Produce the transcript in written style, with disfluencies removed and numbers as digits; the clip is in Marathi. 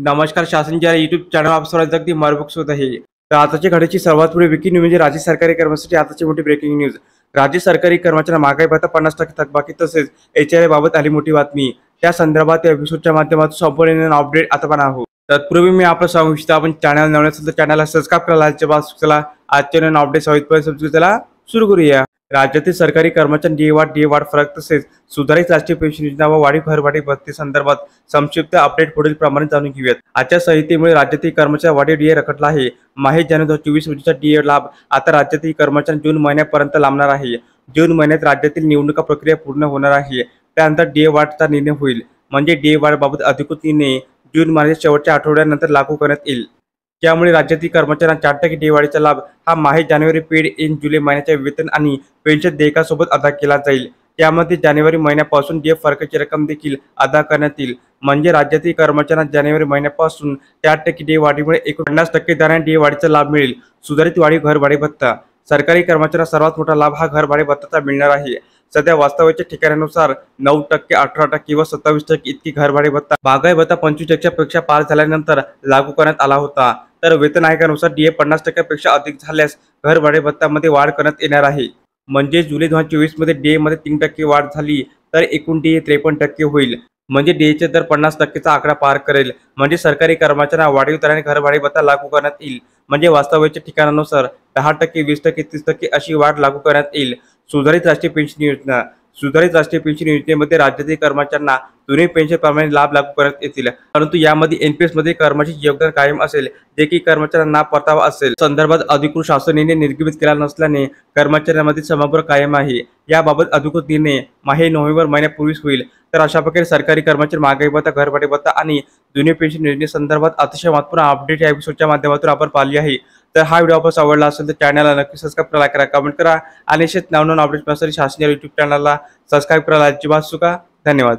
नमस्कार. शासन ज्या युट्यूब चॅनल आप सर्वांचं अगदी मनपूर्वक स्वागत आहे. तर आताच्या घडीची सर्वात पुढे ब्रेकिंग न्यूज म्हणजे राज्य सरकारी कर्मचाऱ्यांसाठी आताची मोठी ब्रेकिंग न्यूज. राज्य सरकारी कर्मचाऱ्यांना महागाई भत्ता 50% थकबाकी तसेच HRA बाबत आली मोठी बातमी. त्या संदर्भात या एपिसोडच्या माध्यमातून संपूर्ण अपडेट आता पण आहोत. तत्पूर्वी मी आपलं सांगू इच्छितो, आपण चॅनल नवीन असेल तर चॅनलला सबस्क्राईब करायला चला आजच्या नवीन अपडेट सविस्तर समजू. चला सुरू करूया. राज्यातील सरकारी कर्मचारी डीए वाढ फरक तसेच सुधारित राष्ट्रीय पेन्शन योजना व वाढीव घरभाडे भत्ते संदर्भात संक्षिप्त अपडेट पुढील प्रमाणे जाणून घेऊयात. आजच्या संहितेमुळे राज्यातील कर्मचारी वाढीव डीए रखडला आहे. माहे जानेवारी 2024 रोजीचा डीए लाभ आता राज्यातील कर्मचारी जून महिन्यापर्यंत लांबणार आहे. जून महिन्यात राज्यातील निवडणुका प्रक्रिया पूर्ण होणार आहे. त्यानंतर डीए वाढचा निर्णय होईल. म्हणजे डीए वाढ बाबत अधिकृत निर्णय जून महिन्याच्या शेवटच्या आठवड्यानंतर लागू करण्यात येईल. त्यामुळे राज्यातील कर्मचाऱ्यांना 4% डीए वाढीचा लाभ हा माहे जानेवारी पेड इन जुलै महिन्याच्या वेतन आणि पेन्शन देयकासोबत अदा केला जाईल. त्यामध्ये जानेवारी महिन्यापासून डीए फरकाची रक्कम देखील अदा करण्यात येईल. म्हणजे राज्यातील कर्मचाऱ्यांना जानेवारी महिन्यापासून 4% डीए वाढीमुळे एकूण 50% दराने डीए वाढीचा लाभ मिळेल. सुधारित वाढीव घरभाडे भत्ता. सरकारी कर्मचाऱ्यांना सर्वात मोठा लाभ हा घरभाडे भत्त्याचा मिळणार आहे. सध्या वास्तव्याच्या ठिकाणानुसार 9%, 18% व 27% इतकी घरभाडे भत्ता महागाई भत्ता 25% पेक्षा पार झाल्यानंतर लागू करण्यात आला होता. तर वेतन आयोगानुसार डीए 50% पेक्षा अधिक झाल्यास घरभाडे भत्त्यामध्ये वाढ करण्यात येणार आहे. म्हणजे जुलै 2024 मध्ये डीए मध्ये 3% वाढ झाली तर एकूण डीए 53% होईल. म्हणजे डीएचे दर 50%चा आकडा पार करेल. म्हणजे सरकारी कर्मचाऱ्यांना वाढीव दराने घरभाडे भत्ता लागू करण्यात येईल. म्हणजे वास्तव्याच्या ठिकाणानुसार 10%, 20%, 30% अशी वाढ लागू करण्यात येईल. सुधारित राष्ट्रीय पेन्शन योजना. सुधारित राष्ट्रीय पेन्शन योजनेमध्ये राज्यातील कर्मचाऱ्यांना जुने पेन्शन प्रमाणे लाभ लागू करण्यात येतील. परंतु यामध्ये एनपीएस मध्ये कर्मचारी योगदान कायम असेल, जे की कर्मचाऱ्यांना परतावा असेल. संदर्भात अधिकृत शासन निर्णय निर्गमित केला नसल्याने कर्मचाऱ्यांमध्ये समग्र कायम आहे. याबाबत अधिकृत निर्णय माहे नोव्हेंबर महिन्यापूर्वीच होईल. तर अशा प्रकारे सरकारी कर्मचारी महागाई भत्ता, घरभाडे भत्ता आणि जुने पेन्शन योजनेसंदर्भात अतिशय महत्त्वपूर्ण अपडेट या एपिसोडच्या माध्यमातून आपण पाहिली आहे. तर हा व्हिडिओ आपण आवडला असेल तर चॅनलला नक्की सबस्क्राईब करा, लाईक करा, कमेंट करा आणि असेच नवनवीन अपडेट पाहण्यासाठी शासनाच्या YouTube चॅनलला सबस्क्राईब करायला अजिबात चुका. धन्यवाद.